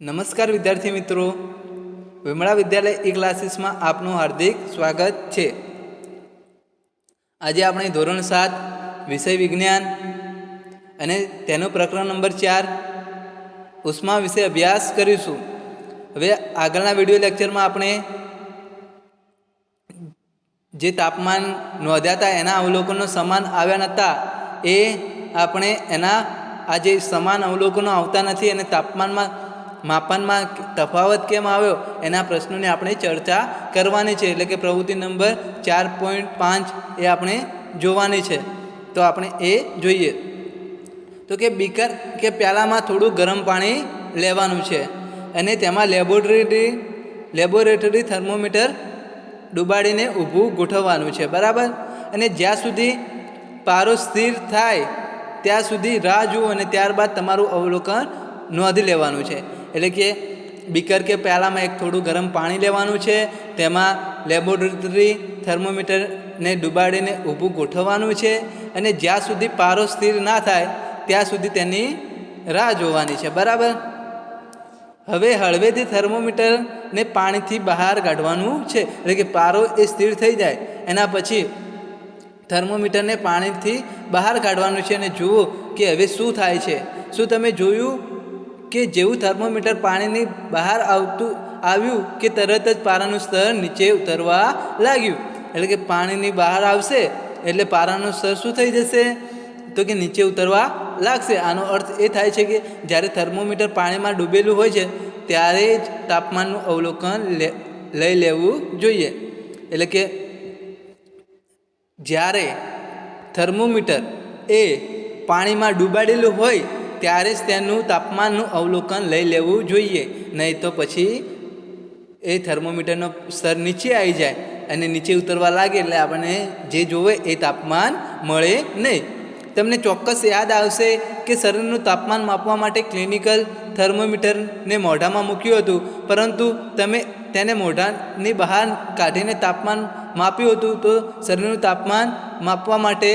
નમસ્કાર વિદ્યાર્થી મિત્રો, વિમળા વિદ્યાલય ઈ ક્લાસીસમાં આપનું હાર્દિક સ્વાગત છે. આજે આપણે ધોરણ 7 વિષય વિજ્ઞાન અને તેનું પ્રકરણ નંબર 4 ઉષ્મા વિશે અભ્યાસ કરીશું. હવે આગળના વિડિયો લેક્ચરમાં આપણે જે તાપમાન નોંધ્યા હતા એના અવલોકનો સમાન આવ્યા નહોતા, એ આપણે એના આ જે સમાન અવલોકનો આવતા નથી અને તાપમાનમાં માપનમાં તફાવત કેમ આવ્યો એના પ્રશ્નોની આપણે ચર્ચા કરવાની છે. એટલે કે પ્રવૃત્તિ નંબર 4.5 એ આપણે જોવાની છે. તો આપણે એ જોઈએ. તો કે બીકર કે પ્યાલામાં થોડું ગરમ પાણી લેવાનું છે અને તેમાં લેબોરેટરી થર્મોમીટર ડુબાડીને ઊભું ગોઠવવાનું છે, બરાબર. અને જ્યાં સુધી પારો સ્થિર થાય ત્યાં સુધી રાહ જુઓ અને ત્યારબાદ તમારું અવલોકન નોંધી લેવાનું છે. એટલે કે બીકર કે પ્યાલામાં એક થોડું ગરમ પાણી લેવાનું છે, તેમાં લેબોરેટરી થર્મોમીટરને ડુબાડીને ઊભું ગોઠવવાનું છે અને જ્યાં સુધી પારો સ્થિર ના થાય ત્યાં સુધી તેની રાહ જોવાની છે, બરાબર. હવે હળવેથી થર્મોમીટરને પાણીથી બહાર કાઢવાનું છે. એટલે કે પારો એ સ્થિર થઈ જાય એના પછી થર્મોમીટરને પાણીથી બહાર કાઢવાનું છે અને જુઓ કે હવે શું થાય છે. શું તમે જોયું કે જેવું થર્મોમીટર પાણીની બહાર આવ્યું કે તરત જ પારાનું સ્તર નીચે ઉતરવા લાગ્યું? એટલે કે પાણીની બહાર આવશે એટલે પારાનું સ્તર શું થઈ જશે? તો કે નીચે ઉતરવા લાગશે. આનો અર્થ એ થાય છે કે જ્યારે થર્મોમીટર પાણીમાં ડૂબેલું હોય છે ત્યારે જ તાપમાનનું અવલોકન લઈ લેવું જોઈએ. એટલે કે જ્યારે થર્મોમીટર એ પાણીમાં ડૂબાડેલું હોય ત્યારે જ તેનું તાપમાનનું અવલોકન લઈ લેવું જોઈએ, નહીં તો પછી એ થર્મોમીટરનો સ્તર નીચે આવી જાય અને નીચે ઉતરવા લાગે એટલે આપણને જે જોવે એ તાપમાન મળે નહીં. તમને ચોક્કસ યાદ આવશે કે શરીરનું તાપમાન માપવા માટે ક્લિનિકલ થર્મોમીટરને મોઢામાં મૂક્યું હતું, પરંતુ તમે તેને મોઢાની બહાર કાઢીને તાપમાન માપ્યું હતું. તો શરીરનું તાપમાન માપવા માટે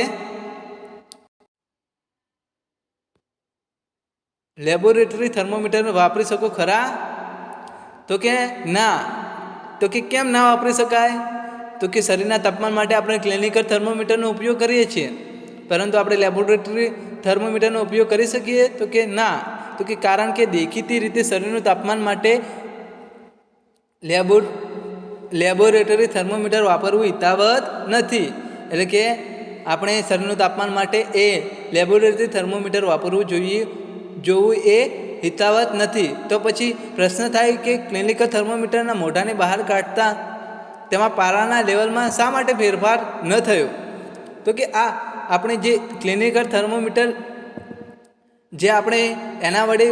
લેબોરેટરી થર્મોમીટર વાપરી શકો ખરા? તો કે ના. તો કે કેમ ના વાપરી શકાય? તો કે શરીરના તાપમાન માટે આપણે ક્લિનિકલ થર્મોમીટરનો ઉપયોગ કરીએ છીએ, પરંતુ આપણે લેબોરેટરી થર્મોમીટરનો ઉપયોગ કરી શકીએ? તો કે ના. તો કે કારણ કે દેખીતી રીતે શરીરનું તાપમાન માટે લેબોરેટરી થર્મોમીટર વાપરવું હિતાવત નથી. એટલે કે આપણે શરીરનું તાપમાન માટે એ લેબોરેટરી થર્મોમીટર વાપરવું જોવું એ હિતાવત નથી. તો પછી પ્રશ્ન થાય કે ક્લિનિકલ થર્મોમીટરના મોઢાને બહાર કાઢતા તેમાં પારાના લેવલમાં શા માટે ફેરફાર ન થયો? તો કે આપણે જે ક્લિનિકલ થર્મોમીટર જે આપણે એના વડે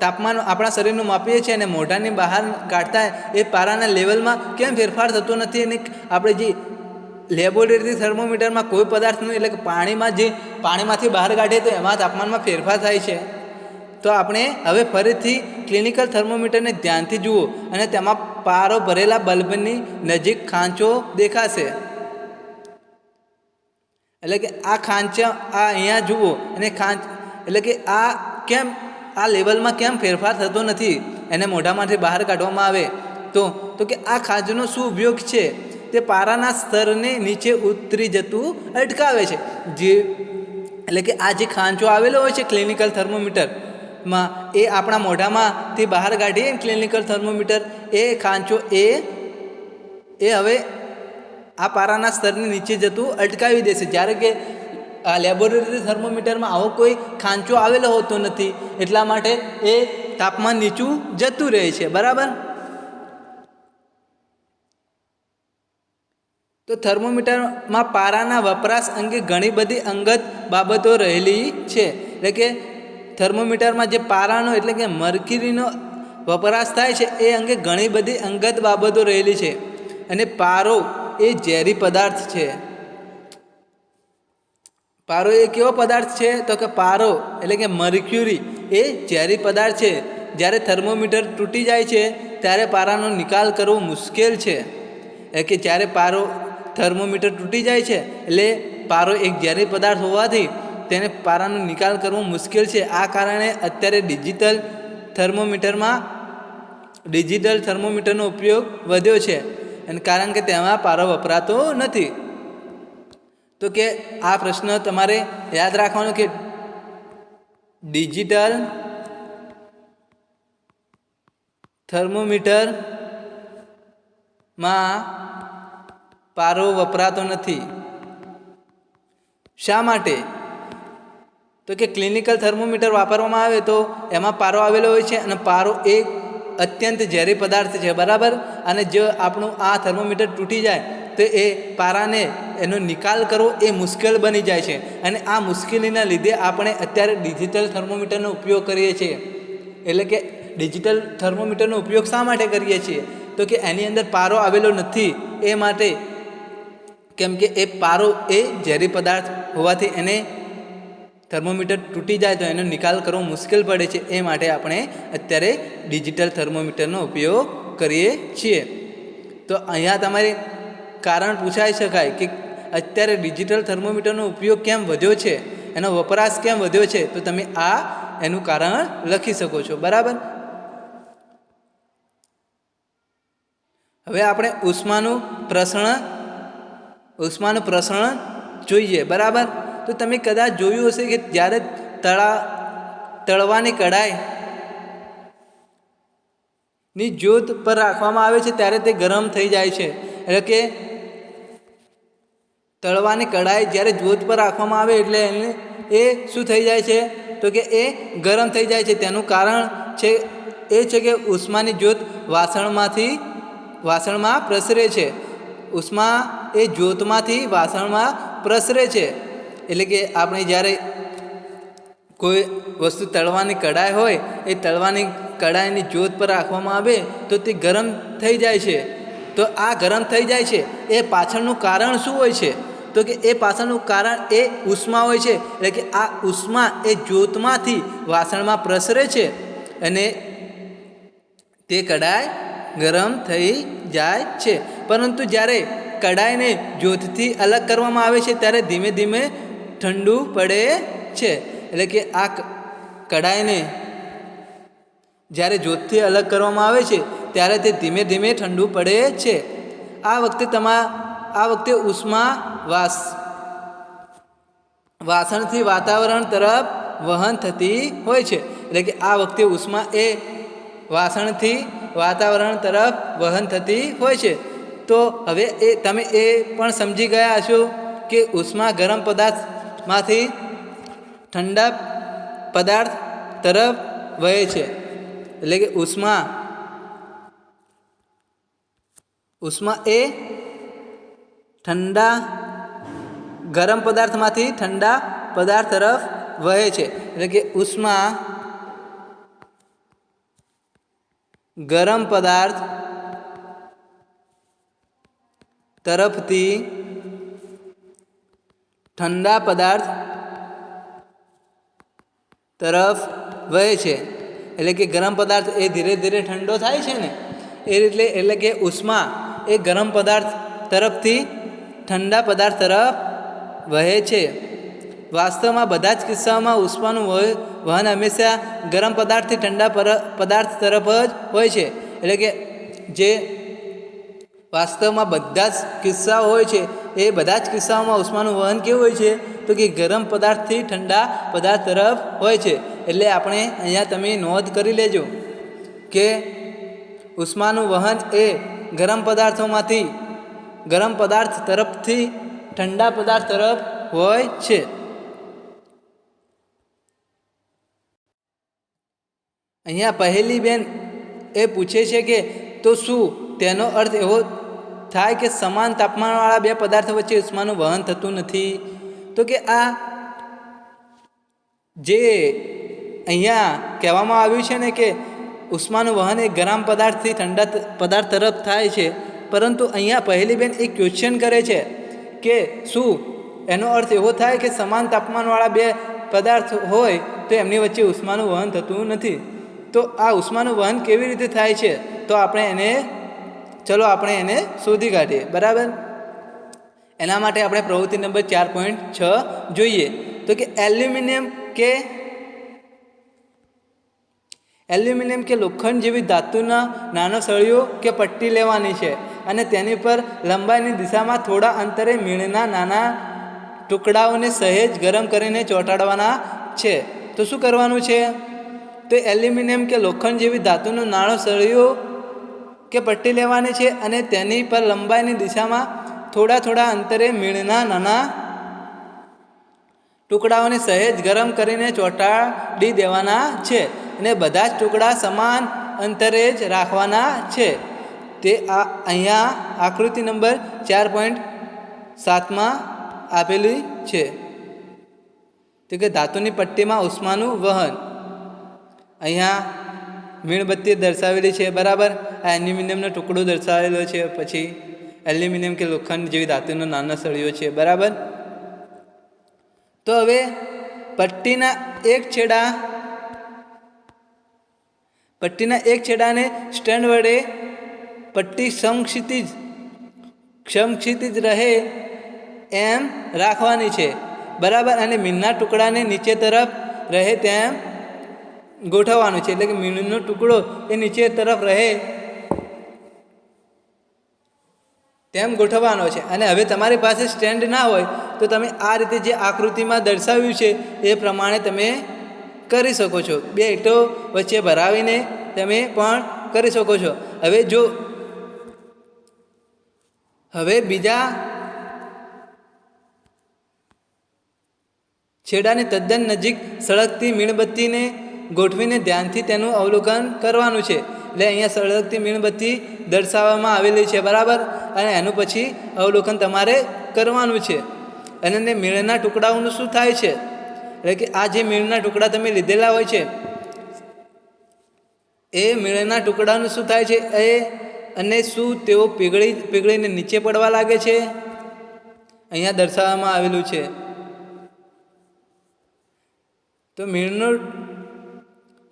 તાપમાન આપણા શરીરનું માપીએ છીએ અને મોઢાની બહાર કાઢતા એ પારાના લેવલમાં કેમ ફેરફાર થતો નથી? અને આપણે જે લેબોરેટરી થર્મોમીટરમાં કોઈ પદાર્થનું એટલે કે પાણીમાંથી બહાર કાઢીએ તો એમાં તાપમાનમાં ફેરફાર થાય છે. તો આપણે હવે ફરીથી ક્લિનિકલ થર્મોમીટરને ધ્યાનથી જુઓ અને તેમાં પારો ભરેલા બલ્બની નજીક ખાંચો દેખાશે. એટલે કે આ ખાંચા અહીંયા જુઓ અને એટલે કે કેમ આ લેવલમાં કેમ ફેરફાર થતો નથી? એને મોઢામાંથી બહાર કાઢવામાં આવે તો કે આ ખાંચનો શું ઉપયોગ છે? તે પારાના સ્તરને નીચે ઉતરી જતું અટકાવે છે. એટલે કે આ જે ખાંચો આવેલો હોય છે ક્લિનિકલ થર્મોમીટરમાં, એ આપણા મોઢામાંથી બહાર કાઢીએ ક્લિનિકલ થર્મોમીટર, એ ખાંચો એ હવે આ પારાના સ્તરને નીચે જતું અટકાવી દેશે. જ્યારે કે આ લેબોરેટરી થર્મોમીટરમાં આવો કોઈ ખાંચો આવેલો હોતો નથી, એટલા માટે એ તાપમાન નીચું જતું રહે છે, બરાબર. તો થર્મોમીટરમાં પારાના વપરાશ અંગે ઘણી બધી અંગત બાબતો રહેલી છે. એટલે કે થર્મોમીટરમાં જે પારાનો એટલે કે મર્ક્યુરીનો વપરાશ થાય છે એ અંગે ઘણી બધી અંગત બાબતો રહેલી છે. અને પારો એ ઝેરી પદાર્થ છે. પારો એ કેવો પદાર્થ છે? તો કે પારો એટલે કે મર્ક્યુરી એ ઝેરી પદાર્થ છે. જ્યારે થર્મોમીટર તૂટી જાય છે ત્યારે પારાનો નિકાલ કરવો મુશ્કેલ છે. એટલે કે જ્યારે થર્મોમીટર તૂટી જાય છે એટલે પારો એક ઝેરી પદાર્થ હોવાથી તેને પારાનો નિકાલ કરવો મુશ્કેલ છે. આ કારણે અત્યારે ડિજિટલ થર્મોમીટરમાં ડિજિટલ થર્મોમીટરનો ઉપયોગ વધ્યો છે અને કારણ કે તેમાં પારો વપરાતો નથી. તો કે આ પ્રશ્ન તમારે યાદ રાખવાનો કે ડિજિટલ થર્મોમીટરમાં પારો વપરાતો નથી. શા માટે? તો કે ક્લિનિકલ થર્મોમીટર વાપરવામાં આવે તો એમાં પારો આવેલો હોય છે અને પારો એ અત્યંત ઝેરી પદાર્થ છે, બરાબર. અને જો આપણું આ થર્મોમીટર તૂટી જાય તો એ પારાને એનો નિકાલ કરવો એ મુશ્કેલ બની જાય છે. અને આ મુશ્કેલીના લીધે આપણે અત્યારે ડિજિટલ થર્મોમીટરનો ઉપયોગ કરીએ છીએ. એટલે કે ડિજિટલ થર્મોમીટરનો ઉપયોગ શા માટે કરીએ છીએ? તો કે એની અંદર પારો આવેલો નથી એ માટે, કેમ કે એ પારો એ ઝેરી પદાર્થ હોવાથી એને થર્મોમીટર તૂટી જાય તો એનો નિકાલ કરવો મુશ્કેલ પડે છે. એ માટે આપણે અત્યારે ડિજિટલ થર્મોમીટરનો ઉપયોગ કરીએ છીએ. તો અહીંયા તમારે કારણ પૂછાઈ શકાય કે અત્યારે ડિજિટલ થર્મોમીટરનો ઉપયોગ કેમ વધ્યો છે, એનો વપરાશ કેમ વધ્યો છે, તો તમે આ એનું કારણ લખી શકો છો, બરાબર. હવે આપણે ઉષ્માનું પ્રસરણ જોઈએ, બરાબર. તો તમે કદાચ જોયું હશે કે જ્યારે તળવાની કઢાઈની જ્યોત પર રાખવામાં આવે છે ત્યારે તે ગરમ થઈ જાય છે. એટલે કે તળવાની કઢાઈ જ્યારે જ્યોત પર રાખવામાં આવે એટલે એ શું થઈ જાય છે? તો કે એ ગરમ થઈ જાય છે. તેનું કારણ એ છે કે ઉષ્માની જ્યોત વાસણમાં પ્રસરે છે. ઉષ્મા એ જ્યોતમાંથી વાસણમાં પ્રસરે છે. એટલે કે આપણે જ્યારે કોઈ વસ્તુ તળવાની કઢાઈ હોય એ તળવાની કઢાઈની જ્યોત પર રાખવામાં આવે તો તે ગરમ થઈ જાય છે. તો આ ગરમ થઈ જાય છે એ પાછળનું કારણ શું હોય છે? તો કે એ પાછળનું કારણ એ ઉષ્મા હોય છે. એટલે કે આ ઉષ્મા એ જ્યોતમાંથી વાસણમાં પ્રસરે છે અને તે કઢાઈ ગરમ થઈ જાય છે. પરંતુ જ્યારે કઢાઈને જ્યોતથી અલગ કરવામાં આવે છે ત્યારે ધીમે ધીમે ઠંડુ પડે છે. એટલે કે આ કઢાઈને જ્યારે જ્યોતથી અલગ કરવામાં આવે છે ત્યારે તે ધીમે ધીમે ઠંડુ પડે છે. આ વખતે ઉષ્મા વાસણથી વાતાવરણ તરફ વહન થતી હોય છે. એટલે કે આ વખતે ઉષ્મા એ વાસણથી વાતાવરણ તરફ વહન થતી હોય છે. તો હવે તમે એ પણ સમજી ગયા હશો કે ઉષ્મા ગરમ પદાર્થમાંથી ઠંડા પદાર્થ તરફ વહે છે. એટલે કે ઉષ્મા એ ગરમ પદાર્થમાંથી ઠંડા પદાર્થ તરફ વહે છે. એટલે કે ઉષ્મા ગરમ પદાર્થ તરફથી ઠંડા પદાર્થ તરફ વહે છે. એટલે કે ગરમ પદાર્થ એ ધીરે ધીરે ઠંડો થાય છે ને એટલે કે ઉષ્મા એ ગરમ પદાર્થ તરફથી ઠંડા પદાર્થ તરફ વહે છે. વાસ્તવમાં બધા જ કિસ્સાઓમાં ઉષ્માનું વહન હંમેશા ગરમ પદાર્થથી ઠંડા પદાર્થ તરફ જ હોય છે. એટલે કે જે વાસ્તવમાં બધા જ કિસ્સાઓ હોય છે એ બધા જ કિસ્સાઓમાં ઉષ્માનું વહન કેવું હોય છે? તો કે ગરમ પદાર્થથી ઠંડા પદાર્થ તરફ હોય છે. એટલે આપણે અહીંયા તમે નોંધ કરી લેજો કે ઉષ્માનું વહન એ ગરમ પદાર્થ તરફથી ઠંડા પદાર્થ તરફ હોય છે. અહીંયા પહેલી બેન એ પૂછે છે કે તો શું તેનો અર્થ એવો થાય કે સમાન તાપમાનવાળા બે પદાર્થો વચ્ચે ઉષ્માનું વહન થતું નથી? તો કે આ જે અહીંયા કહેવામાં આવ્યું છે ને કે ઉષ્માનું વહન એ ગરમ પદાર્થથી ઠંડા પદાર્થ તરફ થાય છે, પરંતુ અહીંયા પહેલી બેન એક ક્વેશ્ચન કરે છે કે શું એનો અર્થ એવો થાય કે સમાન તાપમાનવાળા બે પદાર્થ હોય તો એમની વચ્ચે ઉષ્માનું વહન થતું નથી? તો આ ઉષ્માનું વહન કેવી રીતે થાય છે? તો આપણે એને શોધી કાઢીએ, બરાબર. એના માટે આપણે પ્રવૃત્તિ નંબર 4.6 જોઈએ. તો કે એલ્યુમિનિયમ કે લોખંડ જેવી ધાતુના નાનો સળિયો કે પટ્ટી લેવાની છે અને તેની પર લંબાઈની દિશામાં થોડા અંતરે મીણના નાના ટુકડાઓને સહેજ ગરમ કરીને ચોંટાડવાના છે. તો શું કરવાનું છે? તો એલ્યુમિનિયમ કે લોખંડ જેવી ધાતુનો નાનો સળિયો કે પટ્ટી લેવાની છે અને તેની પર લંબાઈની દિશામાં થોડા અંતરે મીણના નાના ટુકડાઓને સહેજ ગરમ કરીને ચોંટાડી દેવાના છે અને બધા જ ટુકડા સમાન અંતરે જ રાખવાના છે. તે અહીંયા આકૃતિ નંબર 4.7માં આપેલી છે. તો કે ધાતુની પટ્ટીમાં ઉષ્માનું વહન. અહીંયા મીણબત્તી દર્શાવેલી છે, બરાબર. આ એલ્યુમિનિયમનો ટુકડો દર્શાવેલો છે, પછી એલ્યુમિનિયમ કે લોખંડ જેવી ધાતુનો નાનો સળિયો છે, બરાબર. તો હવે પટ્ટીના એક છેડાને સ્ટેન્ડ વડે પટ્ટી સમક્ષિતિજ રહે એમ રાખવાની છે, બરાબર. અને મીણના ટુકડાને નીચે તરફ રહે તેમ ગોઠવવાનું છે, એટલે કે મીણનો ટુકડો એ નીચે તરફ રહે તેમ ગોઠવવાનો છે. અને હવે તમારી પાસે સ્ટેન્ડ ના હોય તો તમે આ રીતે જે આકૃતિમાં દર્શાવ્યું છે એ પ્રમાણે તમે કરી શકો છો. બે ઈંટો વચ્ચે ભરાવીને તમે પણ કરી શકો છો. હવે બીજા છેડાની તદ્દન નજીક સળગતી મીણબત્તીને ગોઠવીને ધ્યાનથી તેનું અવલોકન કરવાનું છે. એટલે અહીંયા સળગતી મીણબત્તી દર્શાવવામાં આવેલી છે, બરાબર. અને એનું પછી અવલોકન તમારે કરવાનું છે. અને મીણના ટુકડાઓનું શું થાય છે? એટલે કે આ જે મીણના ટુકડા તમે લીધેલા હોય છે એ મીણના ટુકડાનું શું થાય છે અને શું તેઓ પીગળીને નીચે પડવા લાગે છે? અહીંયા દર્શાવવામાં આવેલું છે. તો મીણનો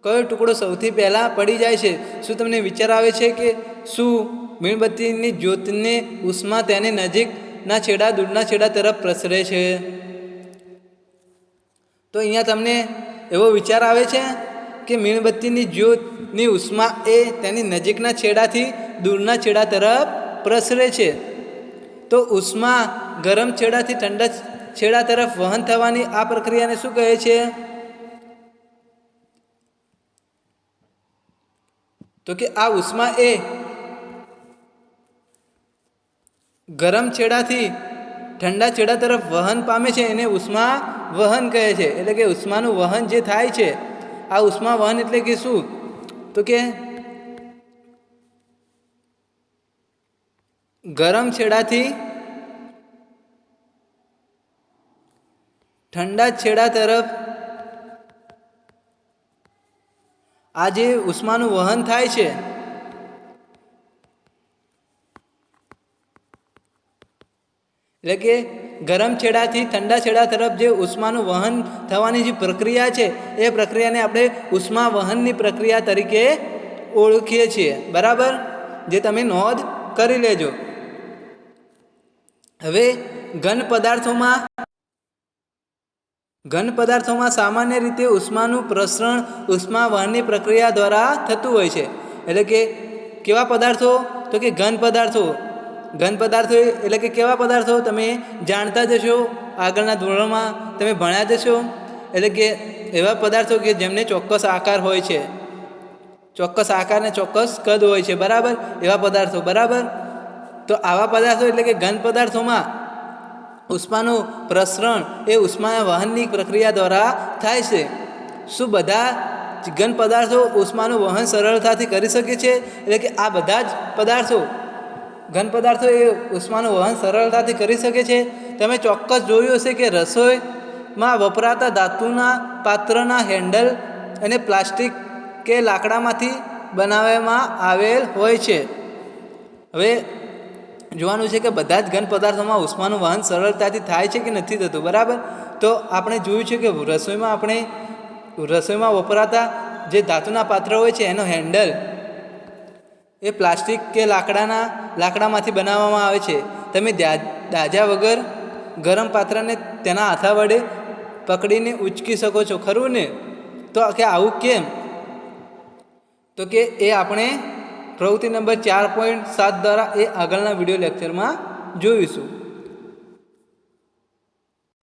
કયો ટુકડો સૌથી પહેલાં પડી જાય છે? શું તમને વિચાર આવે છે કે શું મીણબત્તીની જ્યોતને ઉષ્મા તેની નજીકના છેડા દૂરના છેડા તરફ પ્રસરે છે? તો અહીંયા તમને એવો વિચાર આવે છે કે મીણબત્તીની જ્યોતની ઉષ્મા એ તેની નજીકના છેડાથી દૂરના છેડા તરફ પ્રસરે છે. તો ઉષ્મા ગરમ છેડાથી ઠંડા છેડા તરફ વહન થવાની આ પ્રક્રિયાને શું કહે છે? તો કે આ ઉષ્મા એ ગરમ છેડાથી ઠંડા છેડા તરફ વહન પામે છે, એને ઉષ્મા વહન કહે છે. એટલે કે ઉષ્માનું વહન જે થાય છે, આ ઉષ્મા વહન એટલે કે શું? તો કે ગરમ છેડાથી ઠંડા છેડા તરફ આ જે ઉષ્માનું વહન થાય છે એટલે કે ગરમ છેડાથી ઠંડા છેડા તરફ જે ઉષ્માનું વહન થવાની જે પ્રક્રિયા છે એ પ્રક્રિયાને આપણે ઉષ્મા વહનની પ્રક્રિયા તરીકે ઓળખીએ છીએ, બરાબર. જે તમે નોંધ કરી લેજો. હવે ઘન પદાર્થોમાં સામાન્ય રીતે ઉષ્માનું પ્રસરણ ઉષ્મા વહનની પ્રક્રિયા દ્વારા થતું હોય છે. એટલે કે કેવા પદાર્થો? તો કે ઘન પદાર્થો એટલે કે કેવા પદાર્થો? તમે જાણતા જશો, આગળના ધોરણમાં તમે ભણ્યા જશો. એટલે કે એવા પદાર્થો કે જેમને ચોક્કસ આકાર હોય છે, ચોક્કસ આકાર ને ચોક્કસ કદ હોય છે, બરાબર. એવા પદાર્થો, બરાબર. તો આવા પદાર્થો એટલે કે ઘન પદાર્થોમાં ઉષ્માનું પ્રસરણ એ ઉષ્મા વહનની પ્રક્રિયા દ્વારા થાય છે. શું બધા જ ઘન પદાર્થો ઉષ્માનું વહન સરળતાથી કરી શકે છે? એટલે કે આ બધા જ ઘન પદાર્થો એ ઉષ્માનું વહન સરળતાથી કરી શકે છે. તમે ચોક્કસ જોયું હશે કે રસોઈમાં વપરાતા ધાતુના પાત્રના હેન્ડલ અને પ્લાસ્ટિક કે લાકડામાંથી બનાવવામાં આવેલ હોય છે. હવે જોવાનું છે કે બધા જ ઘન પદાર્થોમાં ઉષ્માનું વહન સરળતાથી થાય છે કે નથી થતું, બરાબર. તો આપણે જોયું છે કે રસોઈમાં વપરાતા જે ધાતુના પાત્ર હોય છે એનો હેન્ડલ એ પ્લાસ્ટિક કે લાકડામાંથી બનાવવામાં આવે છે. તમે દાઝ્યા વગર ગરમ પાત્રને તેના હાથા વડે પકડીને ઉંચકી શકો છો, ખરું ને? તો કે આવું કેમ? તો કે એ આપણે પ્રવૃત્તિ નંબર 4.7 દ્વારા એ આગળના વિડીયો લેક્ચરમાં જોઈશું.